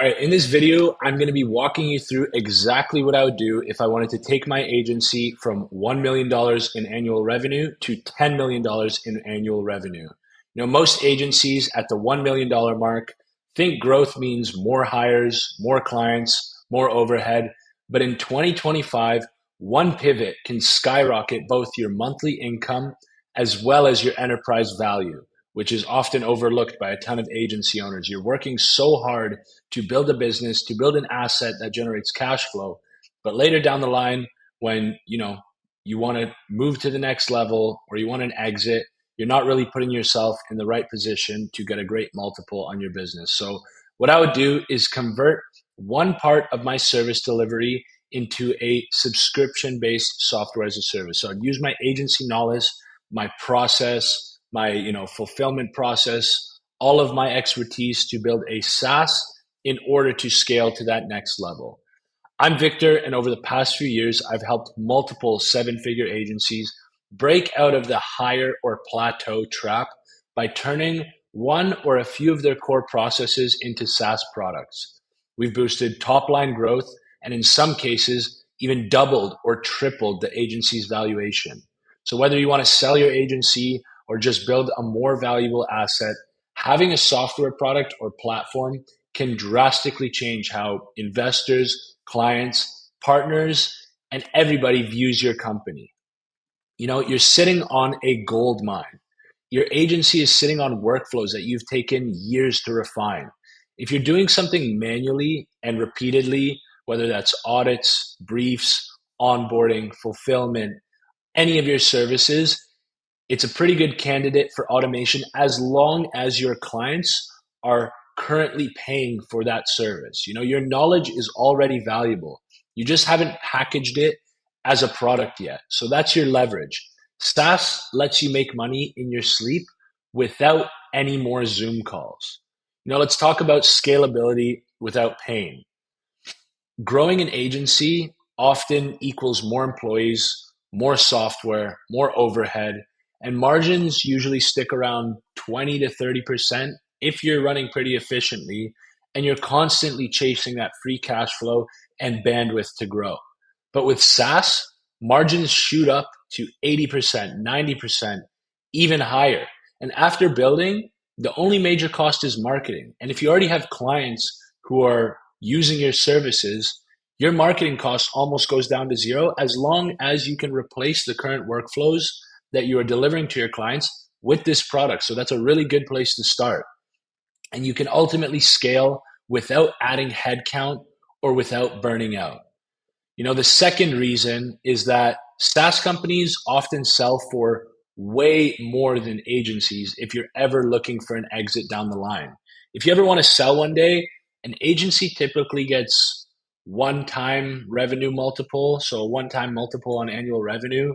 All right, in this video, I'm going to be walking you through exactly what I would do if I wanted to take my agency from $1 million in annual revenue to $10 million in annual revenue. Most agencies at the $1 million mark think growth means more hires, more clients, more overhead. But in 2025, one pivot can skyrocket both your monthly income as well as your enterprise value, which is often overlooked by a ton of agency owners. You're working so hard to build a business, to build an asset that generates cash flow. But later down the line, when you want to move to the next level or you want an exit, you're not really putting yourself in the right position to get a great multiple on your business. So what I would do is convert one part of my service delivery into a subscription-based software as a service. So I'd use my agency knowledge, my process, my fulfillment process, all of my expertise to build a SaaS in order to scale to that next level. I'm Victor, and over the past few years, I've helped multiple seven-figure agencies break out of the hire or plateau trap by turning one or a few of their core processes into SaaS products. We've boosted top-line growth and in some cases, even doubled or tripled the agency's valuation. So whether you want to sell your agency or just build a more valuable asset, having a software product or platform can drastically change how investors, clients, partners, and everybody views your company. You're sitting on a gold mine. Your agency is sitting on workflows that you've taken years to refine. If you're doing something manually and repeatedly, whether that's audits, briefs, onboarding, fulfillment, any of your services, it's a pretty good candidate for automation as long as your clients are currently paying for that service. Your knowledge is already valuable. You just haven't packaged it as a product yet. So that's your leverage. SaaS lets you make money in your sleep without any more Zoom calls. Let's talk about scalability without pain. Growing an agency often equals more employees, more software, more overhead, and margins usually stick around 20 to 30% if you're running pretty efficiently and you're constantly chasing that free cash flow and bandwidth to grow. But with SaaS, margins shoot up to 80%, 90%, even higher. And after building, the only major cost is marketing. And if you already have clients who are using your services, your marketing cost almost goes down to zero as long as you can replace the current workflows that you are delivering to your clients with this product. So that's a really good place to start. And you can ultimately scale without adding headcount or without burning out. The second reason is that SaaS companies often sell for way more than agencies if you're ever looking for an exit down the line. If you ever want to sell one day, an agency typically gets one-time revenue multiple, so a one-time multiple on annual revenue,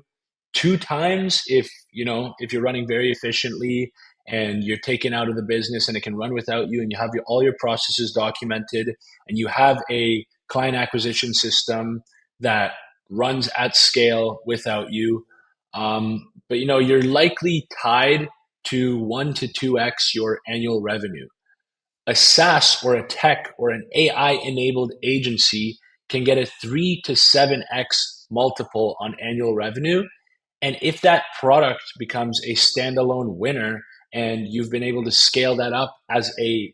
two times if you're running very efficiently and you're taken out of the business and it can run without you and you have all your processes documented and you have a client acquisition system that runs at scale without you. But you're likely tied to 1 to 2x your annual revenue. A SaaS or a tech or an AI enabled agency can get a 3 to 7x multiple on annual revenue. And if that product becomes a standalone winner and you've been able to scale that up as a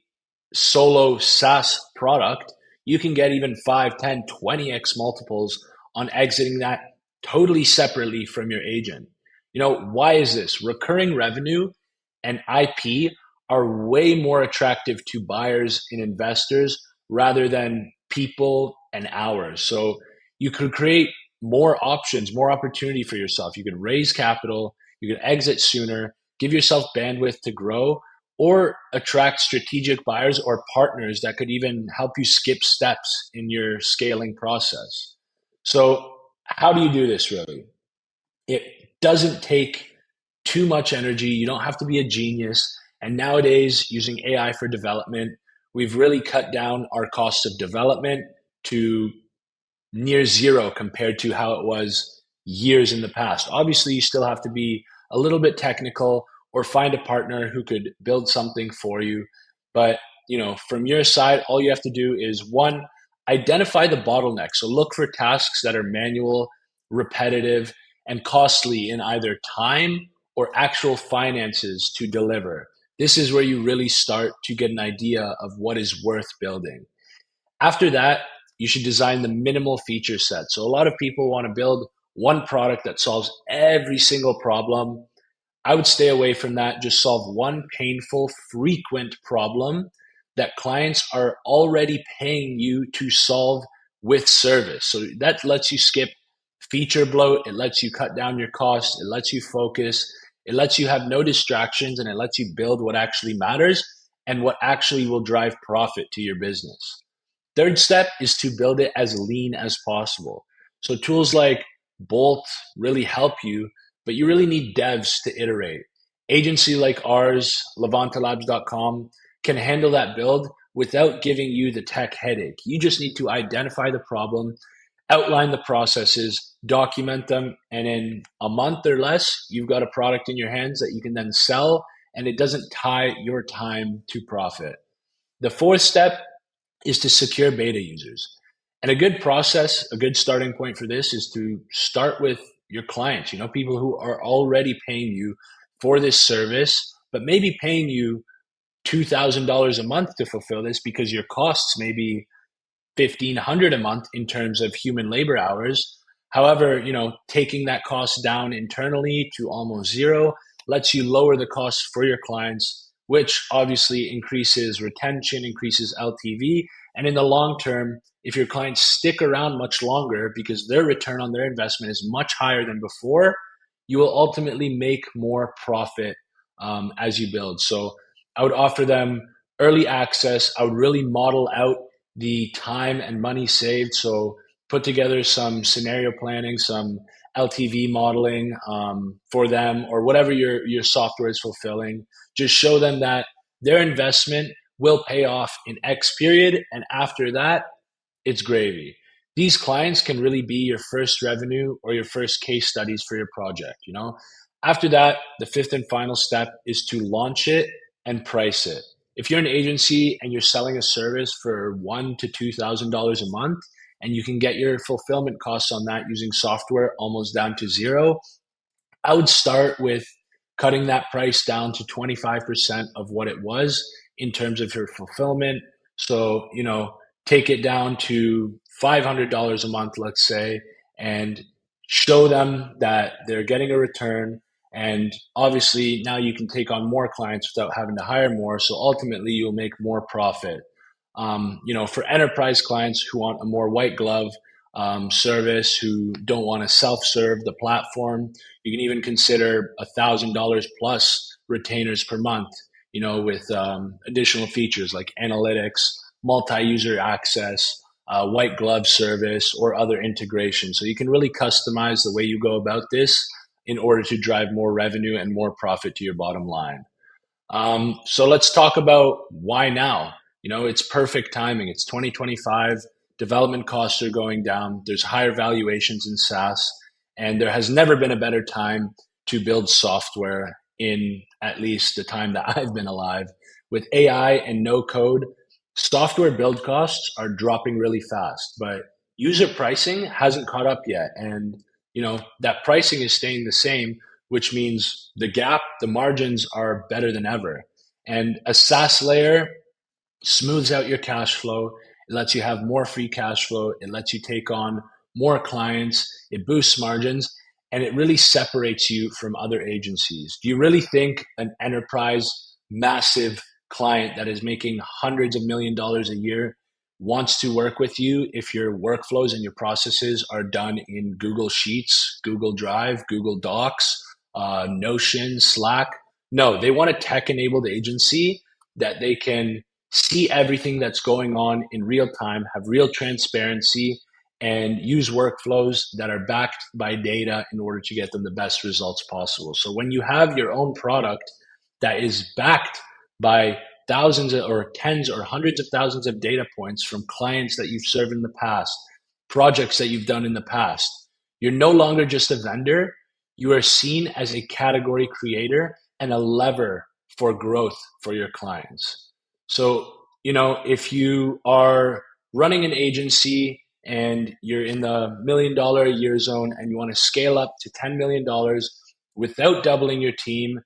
solo SaaS product, you can get even 5, 10, 20x multiples on exiting that totally separately from your agent. Why is this? Recurring revenue and IP are way more attractive to buyers and investors rather than people and hours. So you could create more options, more opportunity for yourself. You can raise capital, you can exit sooner, give yourself bandwidth to grow, or attract strategic buyers or partners that could even help you skip steps in your scaling process. So how do you do this really? It doesn't take too much energy. You don't have to be a genius. And nowadays, using AI for development, we've really cut down our cost of development to near zero compared to how it was years in the past. Obviously, you still have to be a little bit technical or find a partner who could build something for you. But from your side, all you have to do is one, identify the bottleneck. So look for tasks that are manual, repetitive, and costly in either time or actual finances to deliver. This is where you really start to get an idea of what is worth building. After that, you should design the minimal feature set. So a lot of people want to build one product that solves every single problem. I would stay away from that. Just solve one painful, frequent problem that clients are already paying you to solve with service. So that lets you skip feature bloat. It lets you cut down your costs. It lets you focus. It lets you have no distractions, and it lets you build what actually matters and what actually will drive profit to your business. Third step is to build it as lean as possible. So tools like Bolt really help you, but you really need devs to iterate. Agency like ours, levantalabs.com, can handle that build without giving you the tech headache. You just need to identify the problem, outline the processes, document them, and in a month or less, you've got a product in your hands that you can then sell, and it doesn't tie your time to profit. The fourth step is to secure beta users. And a good process, a good starting point for this is to start with your clients, people who are already paying you for this service, but maybe paying you $2,000 a month to fulfill this because your costs may be 1,500 a month in terms of human labor hours. However, taking that cost down internally to almost zero lets you lower the costs for your clients, which obviously increases retention, increases LTV. And in the long term, if your clients stick around much longer because their return on their investment is much higher than before, you will ultimately make more profit as you build. So I would offer them early access. I would really model out the time and money saved. So put together some scenario planning, some LTV modeling for them, or whatever your software is fulfilling. Just show them that their investment will pay off in X period, and after that, it's gravy. These clients can really be your first revenue or your first case studies for your project. After that, the fifth and final step is to launch it and price it. If you're an agency and you're selling a service for $1,000 to $2,000 a month, and you can get your fulfillment costs on that using software almost down to zero, I would start with cutting that price down to 25% of what it was in terms of your fulfillment. So, take it down to $500 a month, let's say, and show them that they're getting a return. And obviously, now you can take on more clients without having to hire more. So ultimately, you'll make more profit. For enterprise clients who want a more white glove service, who don't want to self-serve the platform, you can even consider $1,000 plus retainers per month, with additional features like analytics, multi-user access, white glove service, or other integrations. So you can really customize the way you go about this in order to drive more revenue and more profit to your bottom line. So let's talk about why now. It's perfect timing. It's 2025. Development costs are going down. There's higher valuations in SaaS, and there has never been a better time to build software in at least the time that I've been alive. With AI and no code, software build costs are dropping really fast, but user pricing hasn't caught up yet. And, that pricing is staying the same, which means the margins are better than ever. And a SaaS layer smooths out your cash flow. It lets you have more free cash flow. It lets you take on more clients. It boosts margins, and it really separates you from other agencies. Do you really think an enterprise, massive client that is making hundreds of $1 millions a year wants to work with you if your workflows and your processes are done in Google Sheets, Google Drive, Google Docs, Notion, Slack? No, they want a tech-enabled agency that they can see everything that's going on in real time, have real transparency, and use workflows that are backed by data in order to get them the best results possible. So when you have your own product that is backed by thousands or tens or hundreds of thousands of data points from clients that you've served in the past, projects that you've done in the past, you're no longer just a vendor. You are seen as a category creator and a lever for growth for your clients. So if you are running an agency and you're in the $1 million a year zone and you want to scale up to $10 million without doubling your team,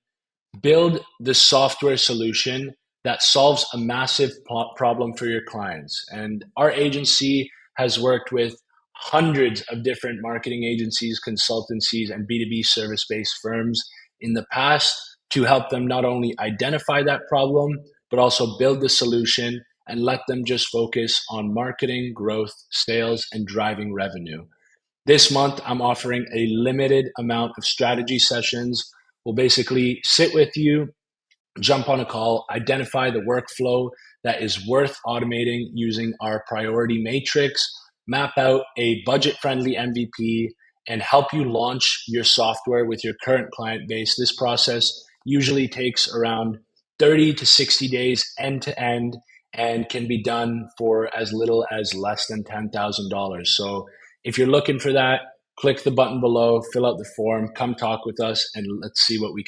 build the software solution that solves a massive problem for your clients. And our agency has worked with hundreds of different marketing agencies, consultancies, and B2B service based firms in the past to help them not only identify that problem, but also build the solution and let them just focus on marketing, growth, sales, and driving revenue. This month, I'm offering a limited amount of strategy sessions. We'll basically sit with you, jump on a call, identify the workflow that is worth automating using our priority matrix, map out a budget friendly MVP, and help you launch your software with your current client base. This process usually takes around 30 to 60 days end to end and can be done for as little as less than $10,000. So if you're looking for that, click the button below, fill out the form, come talk with us, and let's see what we can